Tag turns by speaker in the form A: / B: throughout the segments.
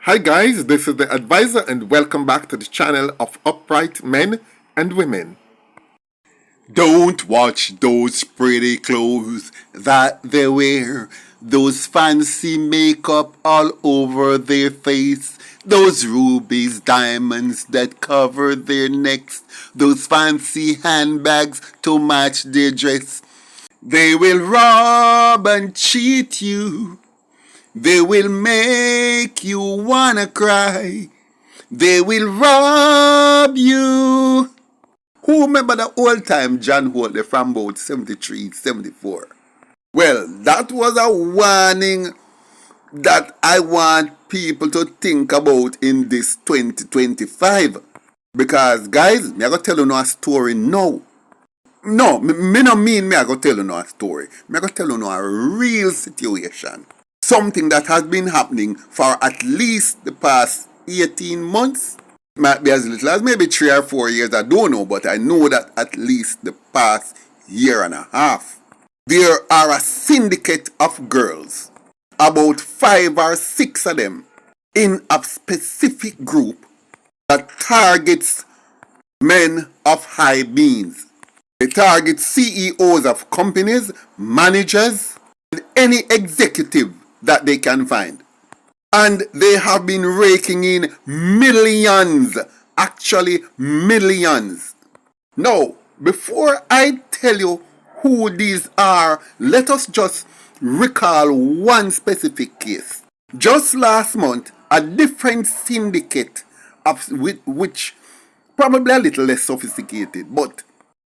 A: Hi guys, this is the advisor and welcome back to the channel of upright men and women.
B: Don't watch those pretty clothes that they wear, those fancy makeup all over their face, those rubies, diamonds that cover their necks, those fancy handbags to match their dress. They will rob and cheat you. They will make you wanna cry. They will rob you. Who remember the old time John Holt from about 73, 74? Well, that was a warning that I want people to think about in this 2025. Because guys, me I go tell you no a story now. No, me no mean me I go tell you no a story. Me I go tell you no a real situation. Something that has been happening for at least the past 18 months. Might be as little as maybe 3 or 4 years, I don't know, but I know that at least the past year and a half. There are a syndicate of girls, about 5 or 6 of them, in a specific group that targets men of high means. They target CEOs of companies, managers, and any executive that they can find. And they have been raking in millions, actually millions. Now, before I tell you who these are, let us just recall one specific case. Just last month, a different syndicate, of which probably a little less sophisticated, but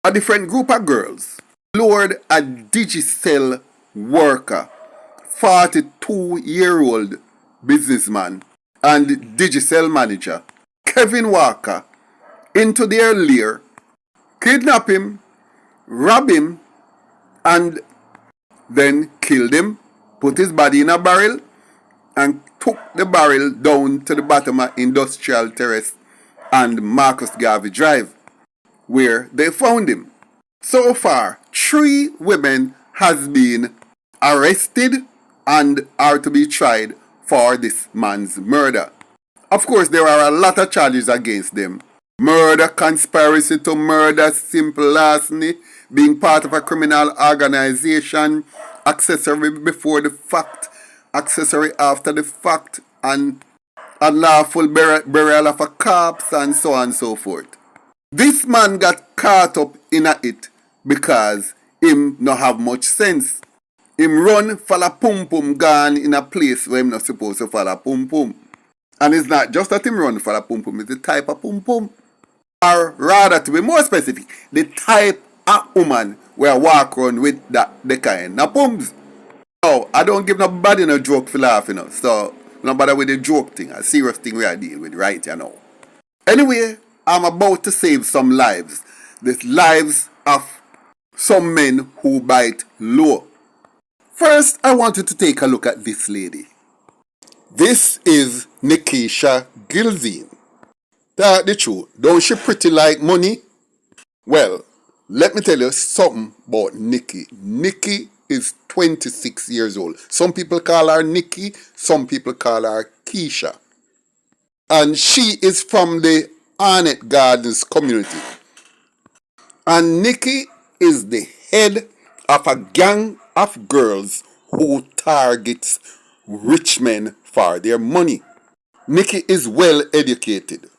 B: a different group of girls, lured a Digicel worker, 42-year-old businessman and Digicel manager, Kevin Walker, into their lair, kidnap him, rob him, and then killed him, put his body in a barrel, and took the barrel down to the bottom of Industrial Terrace and Marcus Garvey Drive, where they found him. So far, 3 women has been arrested and are to be tried for this man's murder. Of course, there are a lot of charges against them. Murder, conspiracy to murder, simple larceny, being part of a criminal organization, accessory before the fact, accessory after the fact, and unlawful burial of a corpse, and so on and so forth. This man got caught up in it because him no have much sense. Him run follow pum pum gone in a place where him not supposed to follow pum pum. And it's not just that him run follow pum pum, it's the type of pum pum. Or rather, to be more specific, the type of woman where walk around with the kind of pums. Now, I don't give nobody no joke for laughing, you know, so nobody with the joke thing, a serious thing we are dealing with right you know. Anyway, I'm about to save some lives. The lives of some men who bite low. First, I want you to take a look at this lady. This is Nickeisha Gilzene. That's the truth. Don't she pretty like money? Well, let me tell you something about Nikki. Nikki is 26 years old. Some people call her Nikki, some people call her Keisha. And she is from the Arnett Gardens community. And Nikki is the head of a gang of girls who targets rich men for their money. Nikki is well educated,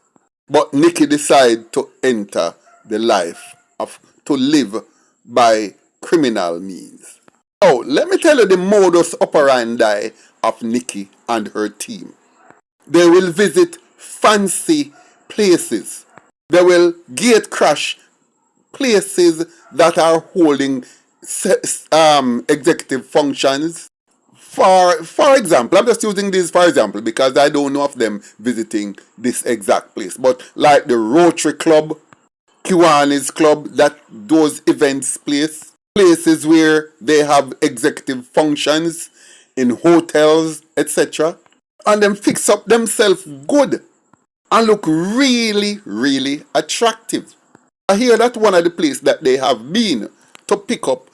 B: but Nikki decided to enter the life of to live by criminal means. Now, let me tell you the modus operandi of Nikki and her team. They will visit fancy places. They will gate crash places that are holding executive functions. For example, I'm just using this for example because I don't know of them visiting this exact place. But like the Rotary Club, Kiwanis Club, that those events places where they have executive functions in hotels, etc. And them fix up themselves good and look really, really attractive. I hear that one of the places that they have been to pick up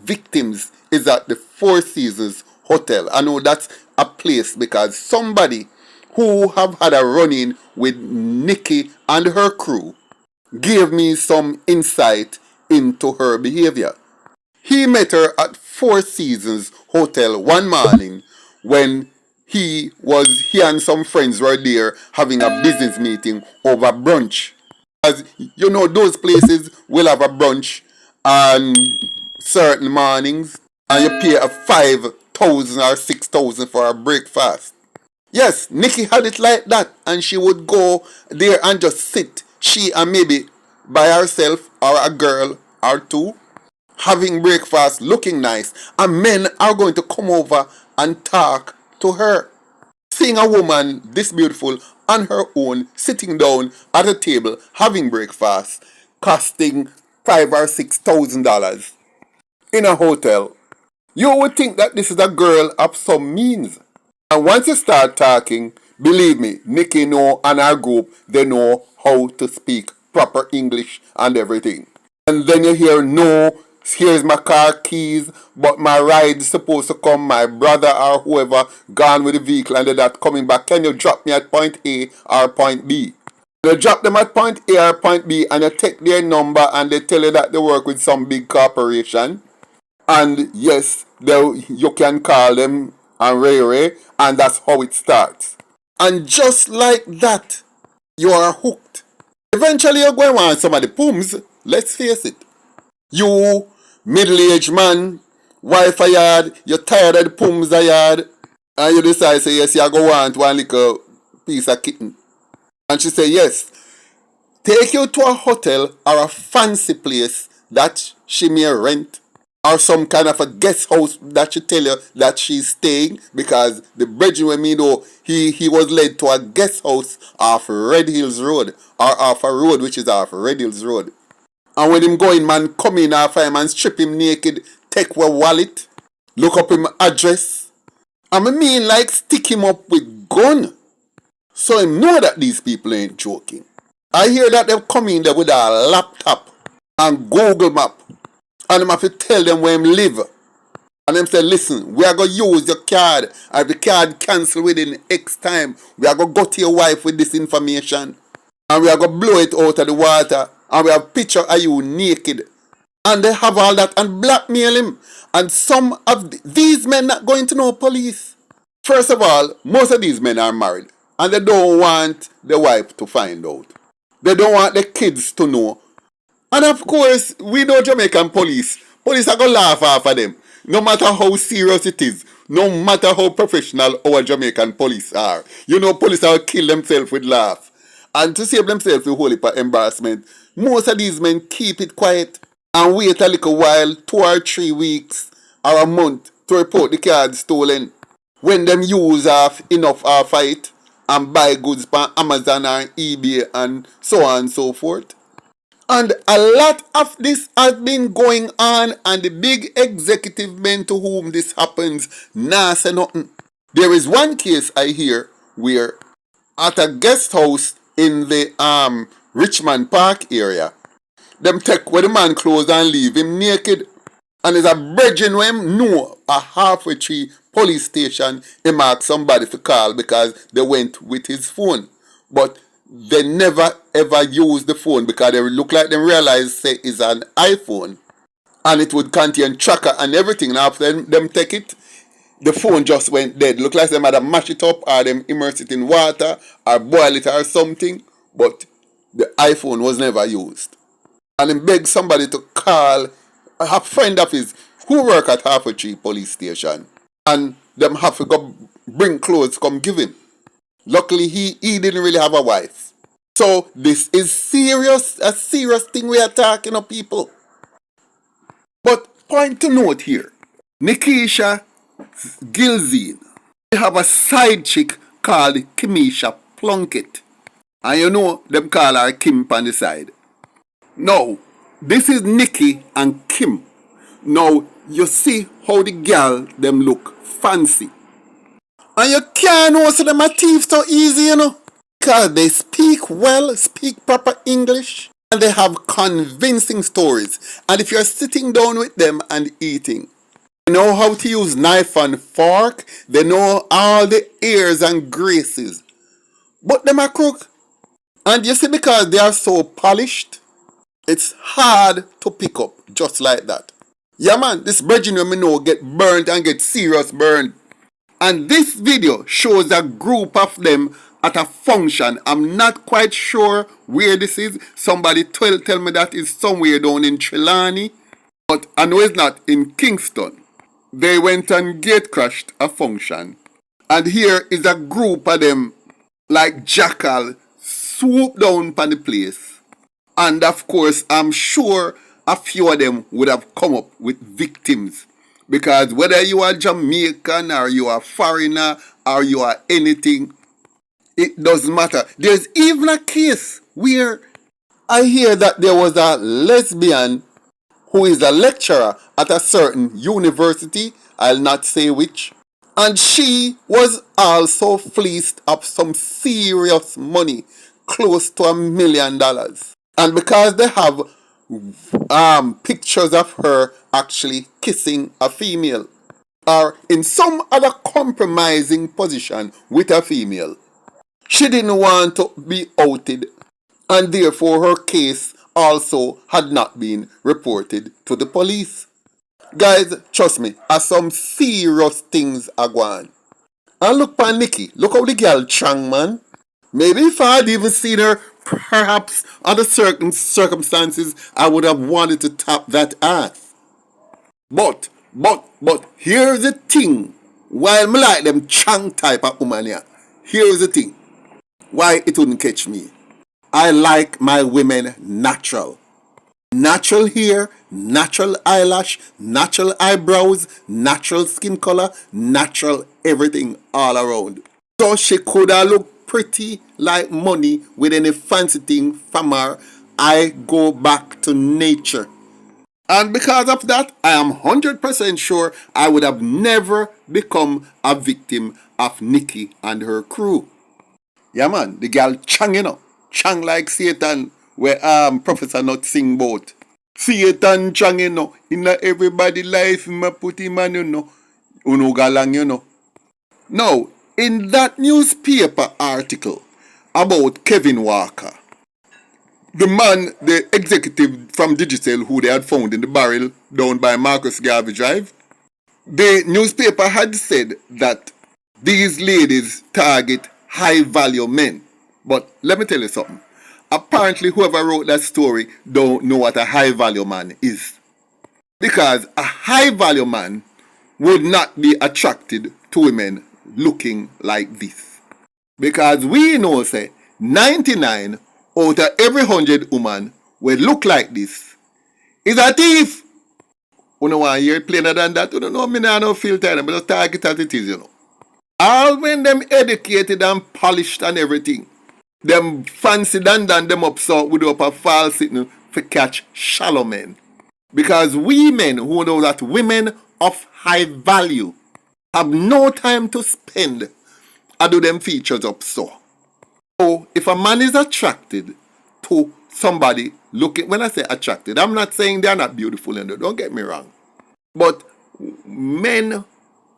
B: victims is at the Four Seasons Hotel. I know that's a place because somebody who have had a run-in with Nikki and her crew, gave me some insight into her behavior. He met her at Four Seasons Hotel one morning when he and some friends were there having a business meeting over brunch. As you know, those places will have a brunch on certain mornings and you pay a 5,000 or 6,000 for a breakfast. Yes, Nikki had it like that, and she would go there and just sit, she and maybe by herself or a girl or two, having breakfast, looking nice, and men are going to come over and talk to her. Seeing a woman this beautiful on her own, sitting down at a table having breakfast, costing $5,000 or $6,000 in a hotel, you would think that this is a girl of some means. And once you start talking, believe me, Nikki know and our group, they know how to speak proper English and everything. And then you hear, no, here's my car keys, but my ride's supposed to come, my brother or whoever gone with the vehicle and they're not coming back. Can you drop me at point A or point B? You drop them at point A or point B and you take their number and they tell you that they work with some big corporation. And yes, you can call them and Ray, and that's how it starts. And just like that, you are hooked. Eventually you're going to want some of the pooms, let's face it. You, middle-aged man, wife a yard, you're tired of the pooms a yard, and you decide, say, yes, you go want one little piece of kitten. And she say, yes, take you to a hotel or a fancy place that she may rent, or some kind of a guest house that she tell you that she's staying, because the brethren with me know he was led to a guest house off Red Hills Road, or off a road which is off Red Hills Road. And when him going, man, come in after him and strip him naked, take our wallet, look up him address, and I mean like stick him up with gun. So him know that these people ain't joking. I hear that they've come in there with a laptop and Google map, and them have to tell them where him live. And them say, listen, we are going to use your card. And if the card cancel within X time, we are going to go to your wife with this information. And we are going to blow it out of the water. And we have a picture of you naked. And they have all that and blackmail him. And some of these men not going to know police. First of all, most of these men are married. And they don't want the wife to find out. They don't want the kids to know. And of course, we know Jamaican police. Police are going to laugh off of them. No matter how serious it is. No matter how professional our Jamaican police are. You know, police will kill themselves with laugh. And to save themselves with whole heap of embarrassment, most of these men keep it quiet and wait a little while, 2 or 3 weeks or a month, to report the card stolen. When them use enough it and buy goods on Amazon or eBay and so on and so forth. And a lot of this has been going on, and the big executive men to whom this happens nah say nothing. There is one case I hear where at a guest house in the Richmond Park area, them take where the man clothes and leave him naked. And there's a brethren where him know a halfway tree police station, he marked somebody to call because they went with his phone. But they never ever use the phone because they look like them realize say it's an iPhone and it would contain tracker and everything. And after them take it, the phone just went dead. Look like them either mash it up or them immerse it in water or boil it or something. But the iPhone was never used. And he begged somebody to call a friend of his who work at Halfway Tree police station. And them have to go bring clothes, come give him. Luckily, he didn't really have a wife. So this is serious, a serious thing we are talking of, people. But point to note here, Nickeisha Gilzene, they have a side chick called Kimesha Plunkett. And you know, them call her Kim on the side. Now, this is Nikki and Kim. Now, you see how the girl them look fancy. And you can't know so them a thief so easy, you know. Because they speak well, speak proper English, and they have convincing stories. And if you're sitting down with them and eating, they know how to use knife and fork, they know all the airs and graces. But them are crook. And you see, because they are so polished, it's hard to pick up just like that. Yeah man, this virgin women know get burnt and get serious burnt. And this video shows a group of them at a function. I'm not quite sure where this is. Somebody tell me that is somewhere down in Trelawney. But I know it's not in Kingston. They went and gate crashed a function. And here is a group of them like jackal swoop down upon the place. And of course, I'm sure a few of them would have come up with victims. Because whether you are Jamaican or you are foreigner or you are anything, it doesn't matter. There's even a case where I hear that there was a lesbian who is a lecturer at a certain university, I'll not say which, and she was also fleeced of some serious money, close to $1 million. And because they have pictures of her actually kissing a female or in some other compromising position with a female, she didn't want to be outed, and therefore her case also had not been reported to the police. Guys, trust me, as some serious things are going. And look for Nikki. Look how the girl chang, man. Maybe if I had even seen her, perhaps under certain circumstances, I would have wanted to tap that ass. But, here's the thing. While me like them chang type of woman here, here's the thing. Why it wouldn't catch me. I like my women natural. Natural hair, natural eyelash, natural eyebrows, natural skin color, natural everything all around. So she could have looked pretty like money with any fancy thing from her. I go back to nature. And because of that, I am 100% sure I would have never become a victim of Nikki and her crew. Yeah man, the girl chang, you know. Chang like Satan, where Professor Not sing about. Satan chang, you know. In everybody life, ma put him on, you know. Uno galang, you know. Now, in that newspaper article about Kevin Walker, the man, the executive from Digicel who they had found in the barrel down by Marcus Garvey Drive, the newspaper had said that these ladies target high value men. But let me tell you something. Apparently whoever wrote that story don't know what a high value man is. Because a high value man would not be attracted to women looking like this. Because we know say 99 out of every 100 women will look like this is a thief. You know why you're plainer than that? You don't know me now no filter, but just target as it is, you know. All when them educated and polished and everything, them fancy them up so with up a false sitting for catch shallow men. Because we men who know that women of high value have no time to spend and do them features up so. So if a man is attracted to somebody looking, when I say attracted, I'm not saying they're not beautiful, and don't get me wrong. But men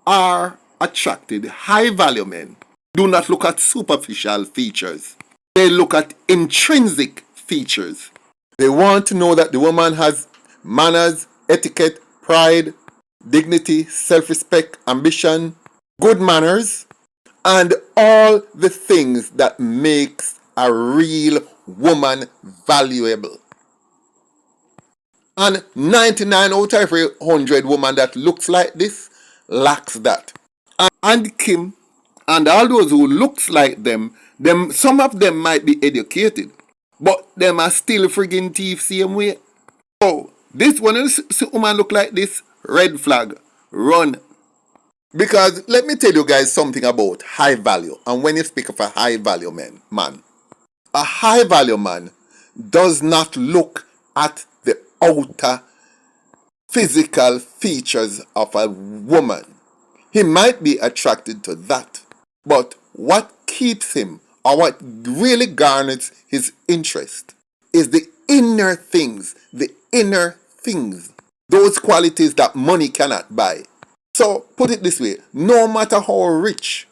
B: are attracted, high value men do not look at superficial features. They look at intrinsic features. They want to know that the woman has manners, etiquette, pride, dignity, self-respect, ambition, good manners, and all the things that makes a real woman valuable. And 99 out of every 100 woman that looks like this lacks that. And Kim and all those who looks like them, some of them might be educated, but them are still friggin' thief same way. So this one is woman look like this, red flag, run. Because let me tell you guys something about high value. And when you speak of a high value man, a high value man does not look at the outer physical features of a woman. He might be attracted to that, but what keeps him or what really garners his interest is the inner things, those qualities that money cannot buy. So put it this way, no matter how rich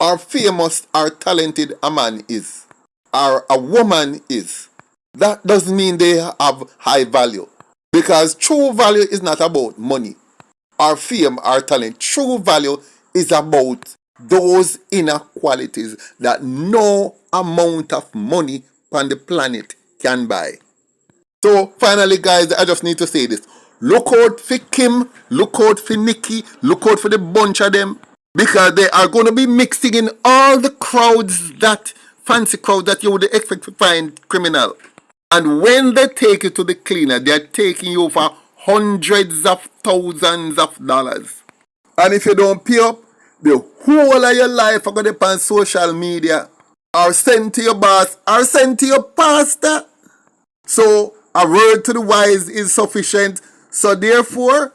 A: or famous or talented a man is, or a woman is, that doesn't mean they have high value. Because true value is not about money or fame or talent. True value is about those inner qualities that no amount of money on the planet can buy. So finally, guys, I just need to say this. Look out for Kim, look out for Nikki, look out for the bunch of them, because they are going to be mixing in all the crowds, that fancy crowd that you would expect to find criminal. And when they take you to the cleaner, they're taking you for hundreds of thousands of dollars. And if you don't pay up, the whole of your life are going to be on social media, or sent to your boss, or sent to your pastor. So a word to the wise is sufficient. So therefore,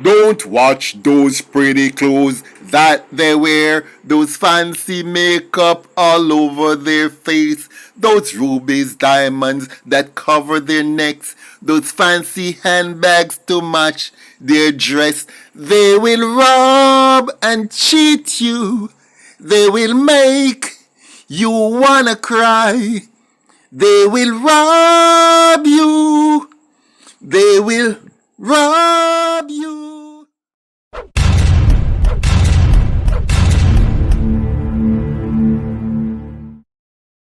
A: don't watch those pretty clothes that they wear, those fancy makeup all over their face, those rubies, diamonds that cover their necks, those fancy handbags to match their dress. They will rob and cheat you. They will make you wanna cry. They will rob you. They will rob you.